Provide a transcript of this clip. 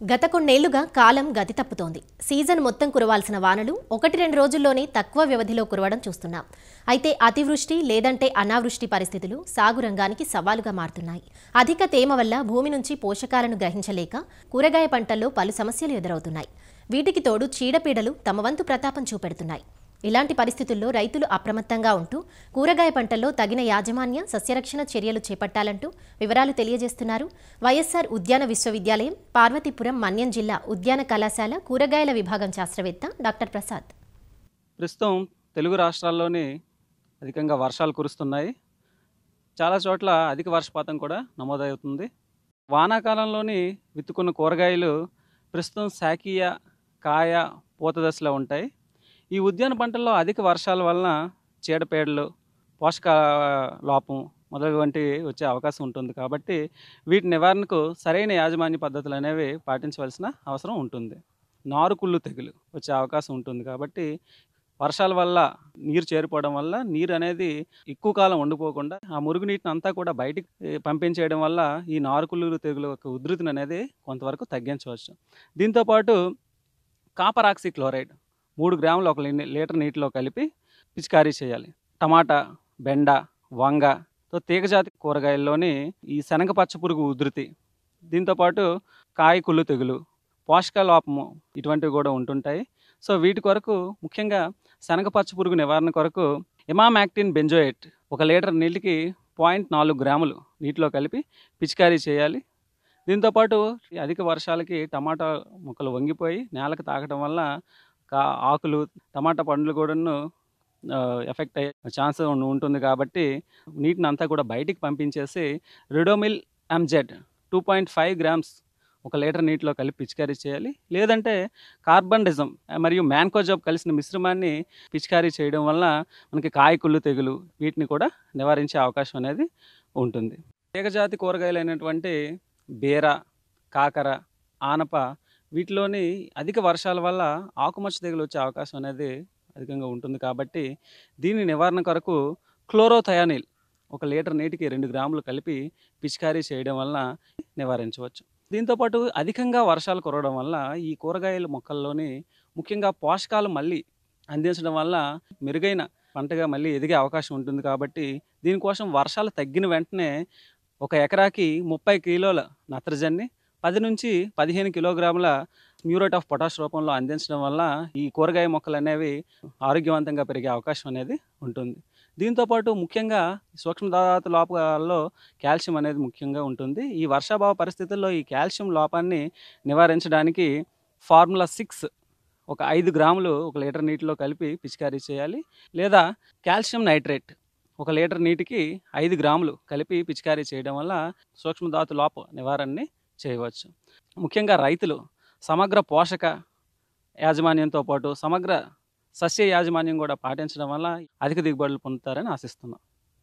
గత కొన్నేళ్లుగా కాలం గతి తప్పుతోంది. సీజన్ మొత్తం కురవాల్సిన వానలు 1-2 రోజుల్లోనే తక్కువ వ్యవధిలో కురవడం చూస్తున్నాం. అయితే అతివృష్టి లేదంటే అనావృష్టి పరిస్థితులు సాగు రంగానికి సవాలుగా మారుతున్నాయి. అధిక తేమ వల్ల భూమి నుంచి పోషకాలను గ్రహించలేక కూరగాయ పంటల్లో పలు సమస్యలు ఎదురవుతున్నాయి. వీటికి తోడు చీడపీడలు తమ వంతు ప్రతాపం చూపెడుతున్నాయి. ఇలాంటి పరిస్థితుల్లో రైతులు అప్రమత్తంగా ఉంటూ కూరగాయ పంటల్లో తగిన యాజమాన్య సస్యరక్షణ చర్యలు చేపట్టాలంటూ వివరాలు తెలియజేస్తున్నారు వైఎస్ఆర్ ఉద్యాన విశ్వవిద్యాలయం పార్వతీపురం మన్యం జిల్లా ఉద్యాన కళాశాల కూరగాయల విభాగం శాస్త్రవేత్త డాక్టర్ ప్రసాద్. ప్రస్తుతం తెలుగు రాష్ట్రాల్లోని అధికంగా వర్షాలు కురుస్తున్నాయి. చాలా చోట్ల అధిక వర్షపాతం కూడా నమోదవుతుంది. వానాకాలంలోని విత్తుకున్న కూరగాయలు ప్రస్తుతం శాఖీయ, కాయ, పూత దశలో ఉంటాయి. ఈ ఉద్యాన పంటల్లో అధిక వర్షాల వలన చీడపీడలు, పోషక లోపం మొదలగువంటివి వచ్చే అవకాశం ఉంటుంది. కాబట్టి వీటి నివారణకు సరైన యాజమాన్య పద్ధతులు అనేవి పాటించవలసిన అవసరం ఉంటుంది. నారుకుళ్ళు తెగులు వచ్చే అవకాశం ఉంటుంది. కాబట్టి వర్షాల వల్ల నీరు చేరిపోవడం వల్ల నీరు అనేది ఎక్కువ కాలం ఉండిపోకుండా ఆ మురుగునీటిని అంతా కూడా బయటికి పంపించేయడం వల్ల ఈ నారుకుళ్ళు తెగులు యొక్క ఉధృతిని అనేది కొంతవరకు తగ్గించవచ్చు. దీంతోపాటు కాపర్ ఆక్సీ క్లోరైడ్ 3 గ్రాములు 1 లీటర్ నీటిలో కలిపి పిచికారీ చేయాలి. టమాటా, బెండ, వంగతో తీగజాతి కూరగాయల్లోని ఈ శనగ పచ్చ పురుగు ఉధృతి, దీంతోపాటు కాయ కుళ్ళు తెగులు, పోషక లోపము ఇటువంటివి కూడా ఉంటుంటాయి. సో వీటి కొరకు ముఖ్యంగా శనగ పచ్చ పురుగు నివారణ కొరకు ఇమామాక్టిన్ బెంజోయేట్ 1 లీటర్ నీటికి 0.4 గ్రాములు నీటిలో కలిపి పిచికారీ చేయాలి. దీంతోపాటు అధిక వర్షాలకి టమాటా మొక్కలు వంగిపోయి నేలకు తాకడం వల్ల ఆకులు, టమాటా పండ్లు కూడాను ఎఫెక్ట్ అయ్యే ఛాన్స్ ఉంటుంది. కాబట్టి నీటిని అంతా కూడా బయటికి పంపించేసి రిడోమిల్ ఎంజెడ్ 2.5 గ్రామ్స్ 1 లీటర్ నీటిలో కలిపి పిచికారీ చేయాలి. లేదంటే కార్బండిజం మరియు మ్యాన్కోజాబ్ కలిసిన మిశ్రమాన్ని పిచికారీ చేయడం వల్ల మనకి కాయకుళ్ళు తెగులు వీటిని కూడా నివారించే అవకాశం అనేది ఉంటుంది. తీగజాతి కూరగాయలు అయినటువంటి బీర, కాకర, ఆనప వీటిలోని అధిక వర్షాల వల్ల ఆకుమచ్చ తెగులు వచ్చే అవకాశం అనేది అధికంగా ఉంటుంది. కాబట్టి దీని నివారణ కొరకు క్లోరోథయానిల్ 1 లీటర్ నీటికి 2 గ్రాములు కలిపి పిచికారీ చేయడం వల్ల నివారించవచ్చు. దీంతోపాటు అధికంగా వర్షాలు కురవడం వల్ల ఈ కూరగాయల మొక్కల్లోని ముఖ్యంగా పోషకాలు మళ్ళీ అందించడం వల్ల మెరుగైన పంటగా మళ్ళీ ఎదిగే అవకాశం ఉంటుంది. కాబట్టి దీనికోసం వర్షాలు తగ్గిన వెంటనే 1 ఎకరాకి 30 కిలోల నత్రజని, 10 నుంచి 15 కిలోగ్రాముల మ్యూరేట్ ఆఫ్ పొటాష్ రూపంలో అందించడం వల్ల ఈ కూరగాయ మొక్కలు అనేవి ఆరోగ్యవంతంగా పెరిగే అవకాశం అనేది ఉంటుంది. దీంతోపాటు ముఖ్యంగా సూక్ష్మధాతు లోపాల్లో కాల్షియం అనేది ముఖ్యంగా ఉంటుంది. ఈ వర్షాభావ పరిస్థితుల్లో ఈ కాల్షియం లోపాన్ని నివారించడానికి ఫార్ములా 6 5 గ్రాములు 1 లీటర్ నీటిలో కలిపి పిచికారీ చేయాలి. లేదా కాల్షియం నైట్రేట్ 1 లీటర్ నీటికి 5 గ్రాములు కలిపి పిచికారీ చేయడం వల్ల సూక్ష్మధాతు లోప నివారణని చేయవచ్చు. ముఖ్యంగా రైతులు సమగ్ర పోషక యాజమాన్యంతో పాటు సమగ్ర సస్య యాజమాన్యం కూడా పాటించడం వల్ల అధిక దిగుబడులు పొందుతారని ఆశిస్తున్నాం.